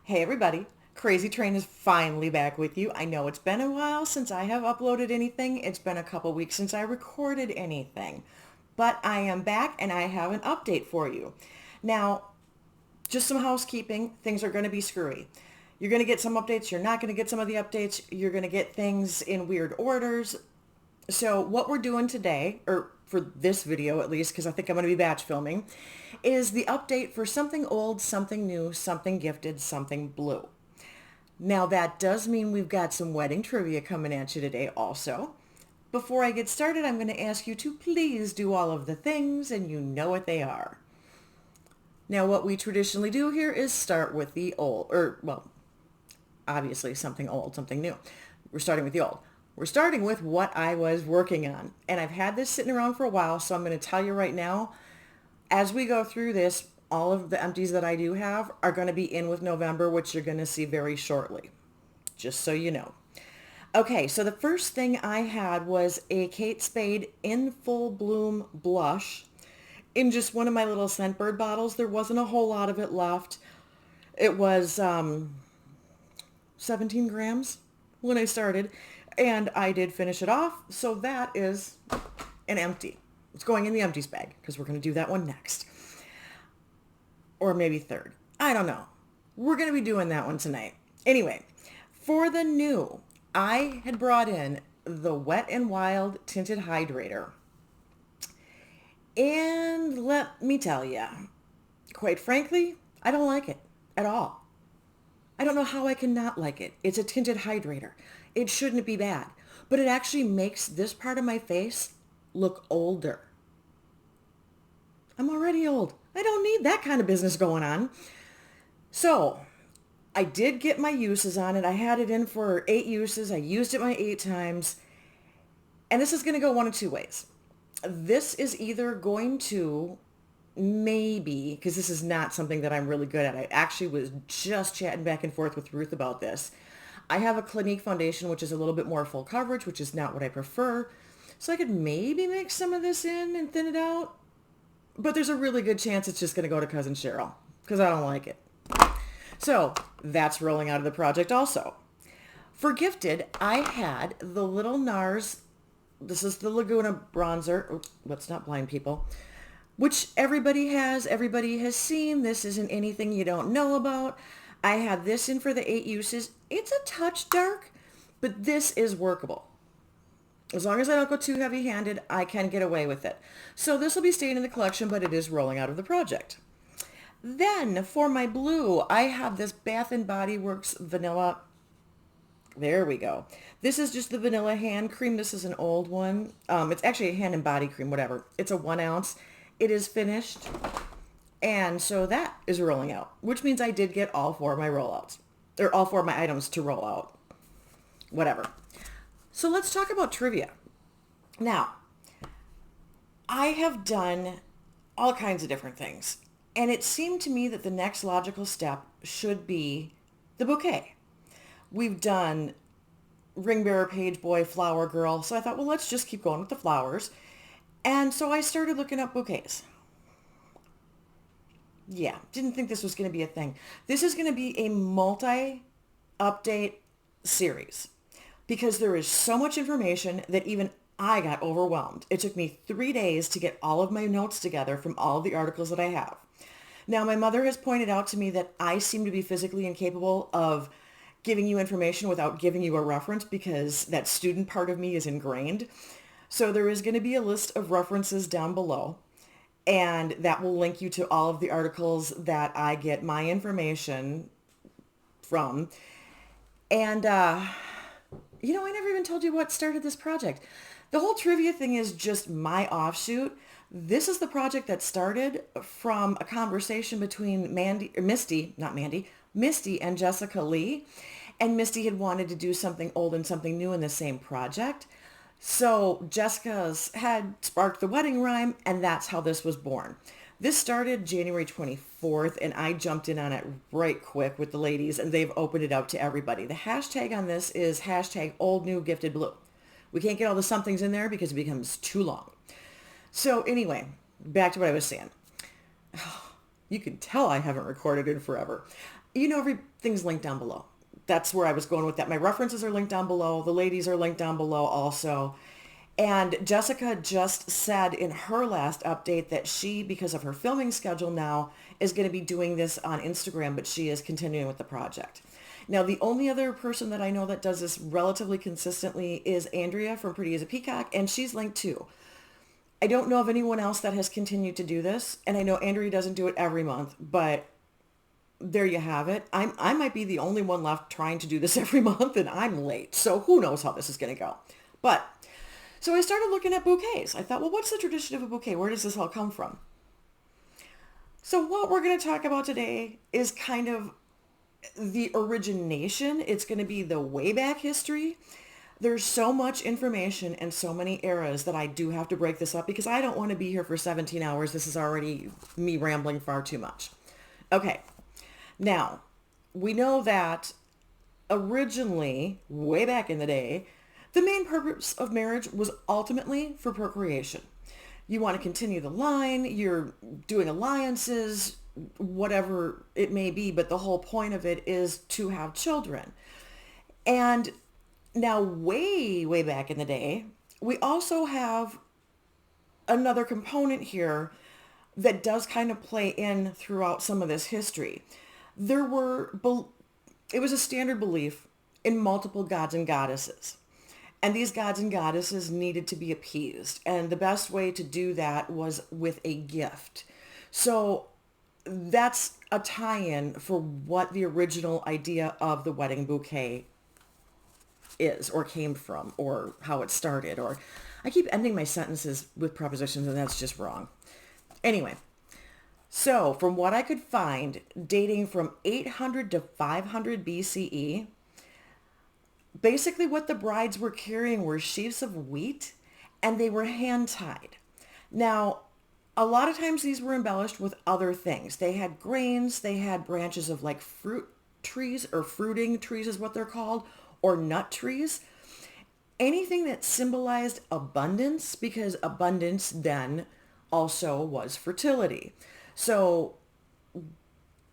Hey everybody, Crazy Train is finally back with you. I know it's been a while since I have uploaded anything. It's been a couple weeks since I recorded anything. But I am back and I have an update for you. Now, just some housekeeping. Things are going to be screwy. You're going to get some updates. You're not going to get some of the updates. You're going to get things in weird orders. So what we're doing today, or for this video at least, because I think I'm going to be batch filming, is the update for something old, something new, something gifted, something blue. Now that does mean we've got some wedding trivia coming at you today also. Before I get started, I'm going to ask you to please do all of the things, and you know what they are. Now what we traditionally do here is start with the old, obviously something old, something new. We're starting with the old. We're starting with what I was working on. And I've had this sitting around for a while, so I'm going to tell you right now, as we go through this, all of the empties that I do have are going to be in with November, which you're going to see very shortly, just so you know. Okay, so the first thing I had was a Kate Spade in Full Bloom blush in just one of my little Scentbird bottles. There wasn't a whole lot of it left. It was 17 grams when I started, and I did finish it off, so that is an empty. It's going in the empties bag because we're going to do that one next. Or maybe third. I don't know. We're going to be doing that one tonight. Anyway, for the new, I had brought in the Wet n Wild Tinted Hydrator. And let me tell you, quite frankly, I don't like it at all. I don't know how I can not like it. It's a tinted hydrator. It shouldn't be bad, but it actually makes this part of my face look older. I'm already old. I don't need that kind of business going on. So I did get my uses on it. I had it in for 8 uses. I used it my 8 times. And this is going to go one of two ways. This is either going to maybe, because this is not something that I'm really good at. I actually was just chatting back and forth with Ruth about this. I have a Clinique foundation, which is a little bit more full coverage, which is not what I prefer. So I could maybe mix some of this in and thin it out. But there's a really good chance it's just going to go to Cousin Cheryl because I don't like it. So that's rolling out of the project also. For gifted, I had the Little NARS. This is the Laguna bronzer. Oh, let's not blind people. Which everybody has seen. This isn't anything you don't know about. I had this in for the 8 uses. It's a touch dark, but this is workable. As long as I don't go too heavy-handed, I can get away with it. So this will be staying in the collection, but it is rolling out of the project. Then for my blue, I have this Bath & Body Works Vanilla. There we go. This is just the vanilla hand cream. This is an old one. It's actually a hand and body cream, whatever. It's a 1 ounce. It is finished. And so that is rolling out, which means I did get all 4 of my rollouts, or all 4 of my items to roll out. Whatever. So let's talk about trivia. Now, I have done all kinds of different things, and it seemed to me that the next logical step should be the bouquet. We've done ring bearer, page boy, flower girl, so I thought, well, let's just keep going with the flowers. And so I started looking up bouquets. Yeah, didn't think this was going to be a thing. This is going to be a multi-update series because there is so much information that even I got overwhelmed. It took me 3 days to get all of my notes together from all of the articles that I have. Now, my mother has pointed out to me that I seem to be physically incapable of giving you information without giving you a reference because that student part of me is ingrained. So there is going to be a list of references down below, and that will link you to all of the articles that I get my information from. And, I never even told you what started this project. The whole trivia thing is just my offshoot. This is the project that started from a conversation between Misty and Jessica Lee. And Misty had wanted to do something old and something new in the same project. So Jessica's had sparked the wedding rhyme, and that's how this was born. This started January 24th, and I jumped in on it right quick with the ladies, and they've opened it up to everybody. The hashtag on this is hashtag old new gifted blue. We can't get all the somethings in there because it becomes too long. So anyway, back to what I was saying. You can tell I haven't recorded in forever. Everything's linked down below. That's where I was going with that. My references are linked down below. The ladies are linked down below also. And Jessica just said in her last update that she, because of her filming schedule now, is going to be doing this on Instagram, but she is continuing with the project. Now, the only other person that I know that does this relatively consistently is Andrea from Pretty as a Peacock, and she's linked too. I don't know of anyone else that has continued to do this, and I know Andrea doesn't do it every month, but there you have it. I might be the only one left trying to do this every month, and I'm late, so who knows how this is going to go. But so I started looking at bouquets. I thought, well, what's the tradition of a bouquet? Where does this all come from? So what we're going to talk about today is kind of the origination. It's going to be the way back history. There's so much information and so many eras that I do have to break this up because I don't want to be here for 17 hours. This is already me rambling far too much. Okay. Now, we know that originally, way back in the day, the main purpose of marriage was ultimately for procreation. You want to continue the line, you're doing alliances, whatever it may be, but the whole point of it is to have children. And now, way, way back in the day, we also have another component here that does kind of play in throughout some of this history. It was a standard belief in multiple gods and goddesses. And these gods and goddesses needed to be appeased. And the best way to do that was with a gift. So that's a tie-in for what the original idea of the wedding bouquet is or came from or how it started. Or I keep ending my sentences with prepositions and that's just wrong. Anyway, so from what I could find, dating from 800 to 500 BCE, basically what the brides were carrying were sheaves of wheat and they were hand tied. Now, a lot of times these were embellished with other things. They had grains, they had branches of like fruit trees or fruiting trees is what they're called, or nut trees. Anything that symbolized abundance, because abundance then also was fertility. So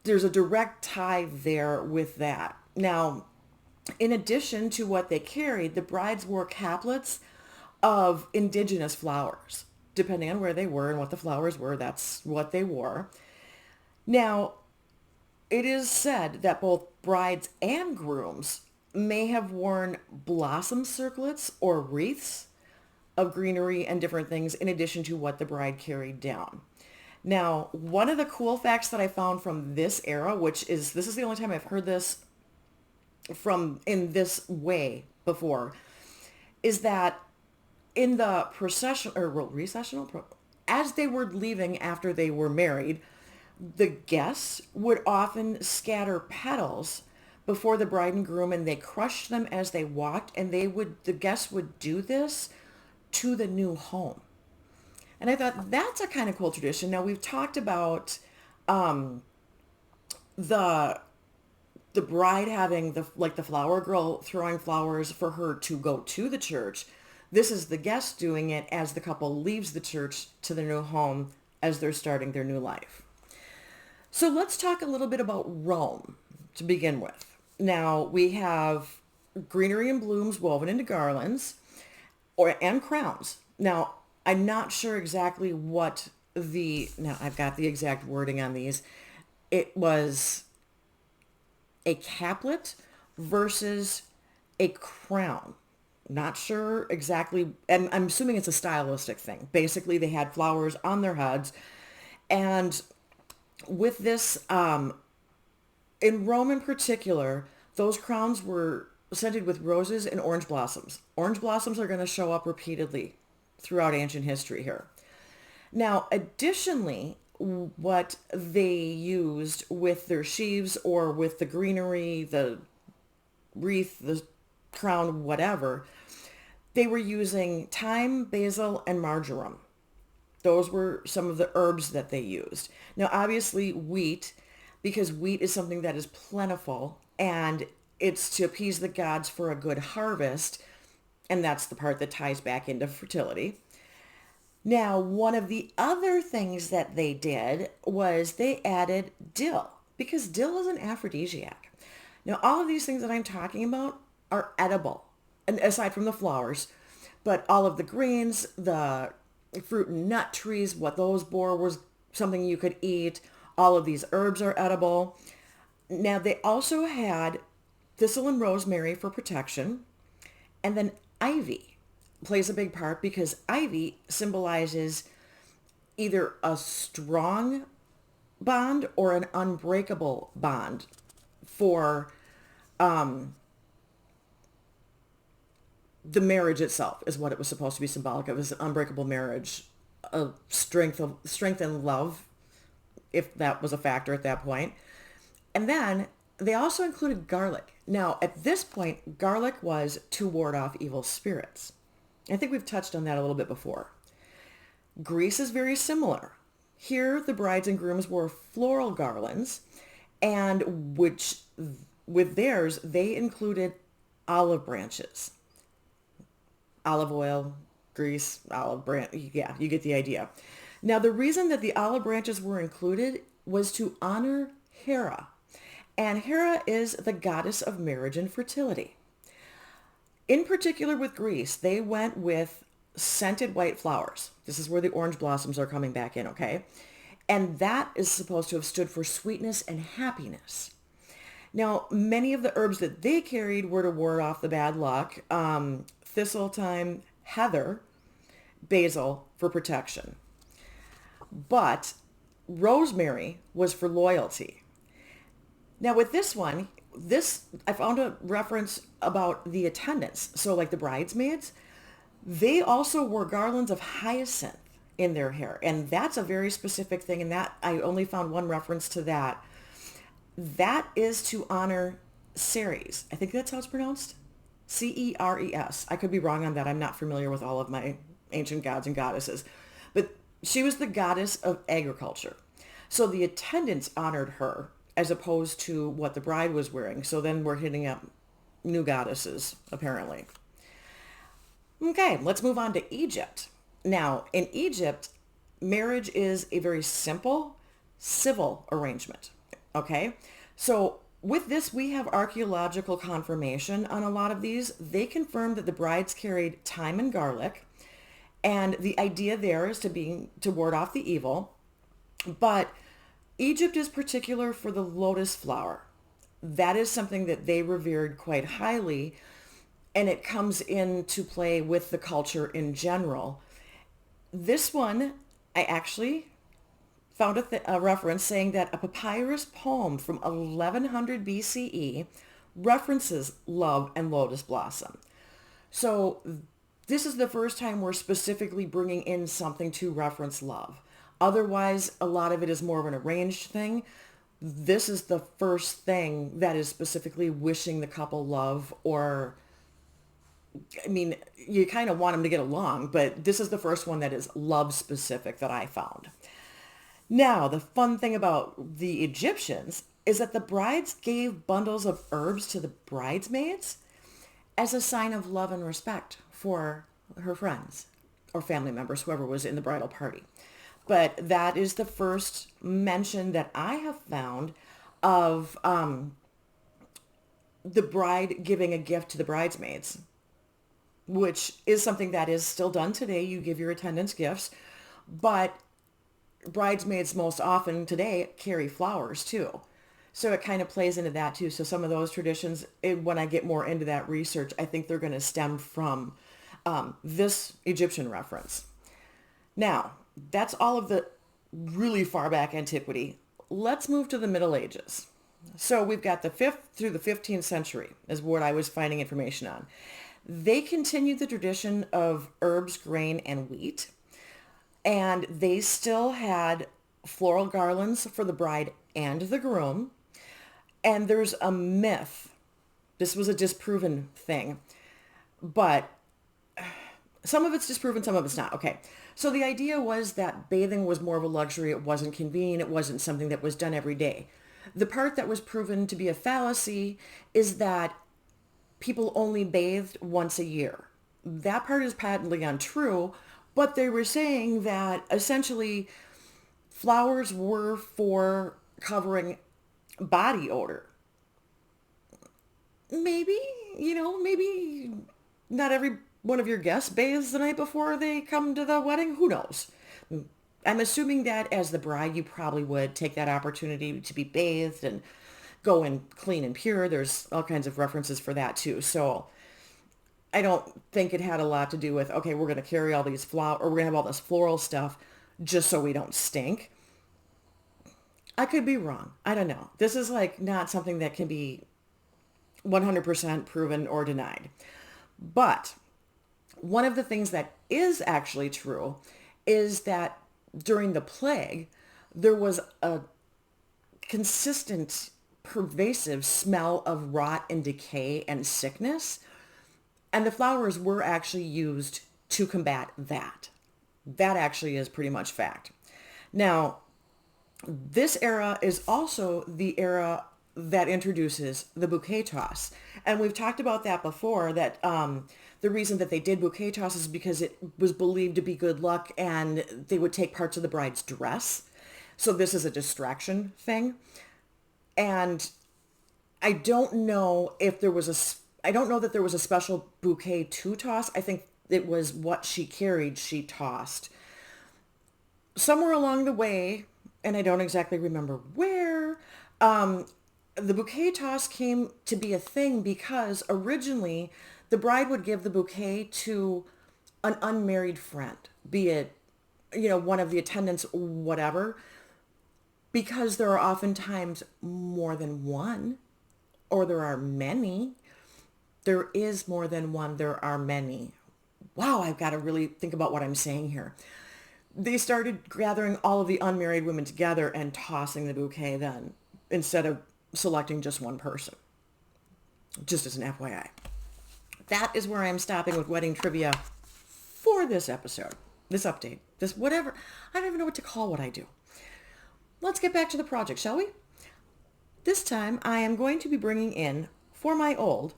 there's a direct tie there with that. Now, in addition to what they carried, the brides wore caplets of indigenous flowers. Depending on where they were and what the flowers were, that's what they wore. Now, it is said that both brides and grooms may have worn blossom circlets or wreaths of greenery and different things in addition to what the bride carried down. Now, one of the cool facts that I found from this era, this is the only time I've heard this from in this way before, is that in the procession or recessional, as they were leaving after they were married, the guests would often scatter petals before the bride and groom, and they crushed them as they walked, and the guests would do this to the new home. And I thought that's a kind of cool tradition. Now we've talked about the bride having the flower girl throwing flowers for her to go to the church. This is the guest doing it as the couple leaves the church to their new home as they're starting their new life. So let's talk a little bit about Rome to begin with. Now we have greenery and blooms woven into garlands and crowns. Now I'm not sure exactly now I've got the exact wording on these. It was a caplet versus a crown. Not sure exactly, and I'm assuming it's a stylistic thing. Basically, they had flowers on their heads. And with this, in Rome in particular, those crowns were scented with roses and orange blossoms. Orange blossoms are going to show up repeatedly throughout ancient history here. Now, additionally, what they used with their sheaves or with the greenery, the wreath, the crown, whatever, they were using thyme, basil, and marjoram. Those were some of the herbs that they used. Now, obviously, wheat, because wheat is something that is plentiful and it's to appease the gods for a good harvest, and that's the part that ties back into fertility. Now, one of the other things that they did was they added dill because dill is an aphrodisiac. Now, all of these things that I'm talking about are edible, and aside from the flowers, but all of the greens, the fruit and nut trees, what those bore was something you could eat. All of these herbs are edible. Now, they also had thistle and rosemary for protection, and then ivy plays a big part because ivy symbolizes either a strong bond or an unbreakable bond for the marriage itself is what it was supposed to be symbolic of, is an unbreakable marriage, of strength and love, if that was a factor at that point. And then they also included garlic. Now, at this point, garlic was to ward off evil spirits. I think we've touched on that a little bit before. Greece is very similar. Here, the brides and grooms wore floral garlands, and which with theirs, they included olive branches. Olive oil, grease, olive branch. Yeah, you get the idea. Now, the reason that the olive branches were included was to honor Hera. And Hera is the goddess of marriage and fertility. In particular with Greece, they went with scented white flowers. This is where the orange blossoms are coming back in, okay? And that is supposed to have stood for sweetness and happiness. Now, many of the herbs that they carried were to ward off the bad luck. Thistle thyme, heather, basil for protection. But rosemary was for loyalty. Now with this one, I found a reference about the attendants. So like the bridesmaids, they also wore garlands of hyacinth in their hair. And that's a very specific thing. And that I only found one reference to that. That is to honor Ceres. I think that's how it's pronounced. Ceres. I could be wrong on that. I'm not familiar with all of my ancient gods and goddesses. But she was the goddess of agriculture. So the attendants honored her as opposed to what the bride was wearing. So then we're hitting up new goddesses, apparently. Okay, let's move on to Egypt. Now, in Egypt, marriage is a very simple civil arrangement. Okay, so with this, we have archaeological confirmation on a lot of these. They confirm that the brides carried thyme and garlic, and the idea there is to ward off the evil. But Egypt is particular for the lotus flower. That is something that they revered quite highly, and it comes into play with the culture in general. This one, I actually found a reference saying that a papyrus poem from 1100 BCE references love and lotus blossom. So this is the first time we're specifically bringing in something to reference love. Otherwise, a lot of it is more of an arranged thing. This is the first thing that is specifically wishing the couple love, or, I mean, you kind of want them to get along, but this is the first one that is love specific that I found. Now, the fun thing about the Egyptians is that the brides gave bundles of herbs to the bridesmaids as a sign of love and respect for her friends or family members, whoever was in the bridal party. But that is the first mention that I have found of the bride giving a gift to the bridesmaids, which is something that is still done today. You give your attendants gifts, but bridesmaids most often today carry flowers too. So it kind of plays into that too. So some of those traditions, when I get more into that research, I think they're going to stem from this Egyptian reference. Now, that's all of the really far back antiquity. Let's move to the Middle Ages. So we've got the 5th through the 15th century is what I was finding information on. They continued the tradition of herbs, grain, and wheat. And they still had floral garlands for the bride and the groom. And there's a myth. This was a disproven thing. But some of it's disproven, some of it's not. Okay. So the idea was that bathing was more of a luxury. It wasn't convenient. It wasn't something that was done every day. The part that was proven to be a fallacy is that people only bathed once a year. That part is patently untrue. But they were saying that essentially flowers were for covering body odor. Maybe, maybe not every one of your guests bathes the night before they come to the wedding. Who knows? I'm assuming that as the bride, you probably would take that opportunity to be bathed and go in clean and pure. There's all kinds of references for that too. So I don't think it had a lot to do with, okay, we're going to carry all these or we're going to have all this floral stuff just so we don't stink. I could be wrong. I don't know. This is like not something that can be 100% proven or denied. But one of the things that is actually true is that during the plague, there was a consistent, pervasive smell of rot and decay and sickness. And the flowers were actually used to combat that. That actually is pretty much fact. Now, this era is also the era that introduces the bouquet toss. And we've talked about that before, that the reason that they did bouquet toss is because it was believed to be good luck and they would take parts of the bride's dress. So this is a distraction thing. And I don't know if there was I don't know that there was a special bouquet to toss. I think it was what she carried, she tossed. Somewhere along the way, and I don't exactly remember where, the bouquet toss came to be a thing because originally the bride would give the bouquet to an unmarried friend, be it, one of the attendants, whatever, because there are oftentimes more than one, or there are many. There is more than one, there are many. Wow, I've got to really think about what I'm saying here. They started gathering all of the unmarried women together and tossing the bouquet then, instead of selecting just one person. Just as an FYI. That is where I'm stopping with wedding trivia for this episode, this update, this whatever. I don't even know what to call what I do. Let's get back to the project, shall we? This time I am going to be bringing in, for my old,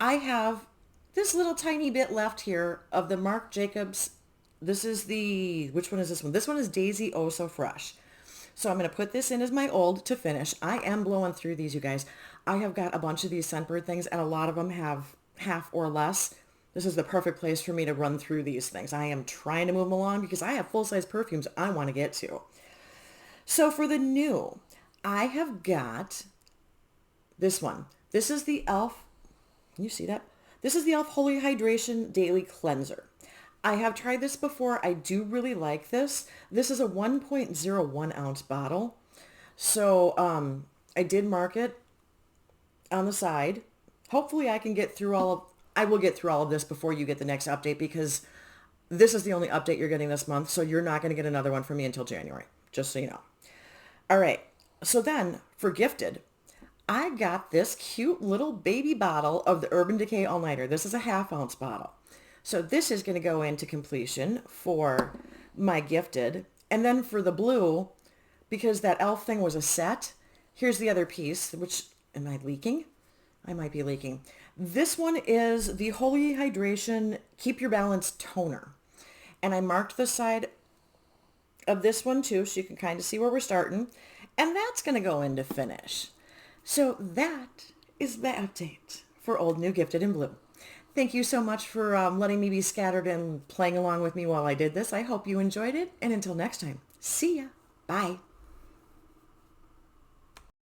I have this little tiny bit left here of the Marc Jacobs. This is which one is this one? This one is Daisy Oh So Fresh. So I'm going to put this in as my old to finish. I am blowing through these, you guys. I have got a bunch of these Scentbird things, and a lot of them have half or less. This is the perfect place for me to run through these things. I am trying to move them along because I have full-size perfumes I want to get to. So for the new, I have got this one. This is the e.l.f. Can you see that? This is the e.l.f. Holy Hydration Daily Cleanser. I have tried this before. I do really like this. This is a 1.01 ounce bottle. So I did mark it on the side. Hopefully I will get through all of this before you get the next update, because this is the only update you're getting this month. So you're not going to get another one from me until January, just so you know. All right. So then for gifted, I got this cute little baby bottle of the Urban Decay All Nighter. This is a 1/2 ounce bottle. So this is going to go into completion for my gifted. And then for the blue, because that e.l.f. thing was a set, here's the other piece, which, am I leaking? I might be leaking. This one is the Holy Hydration Keep Your Balance Toner. And I marked the side of this one too, so you can kind of see where we're starting. And that's going to go into finish. So that is the update for Old, New, Gifted, and Blue. Thank you so much for letting me be scattered and playing along with me while I did this. I hope you enjoyed it. And until next time, see ya. Bye.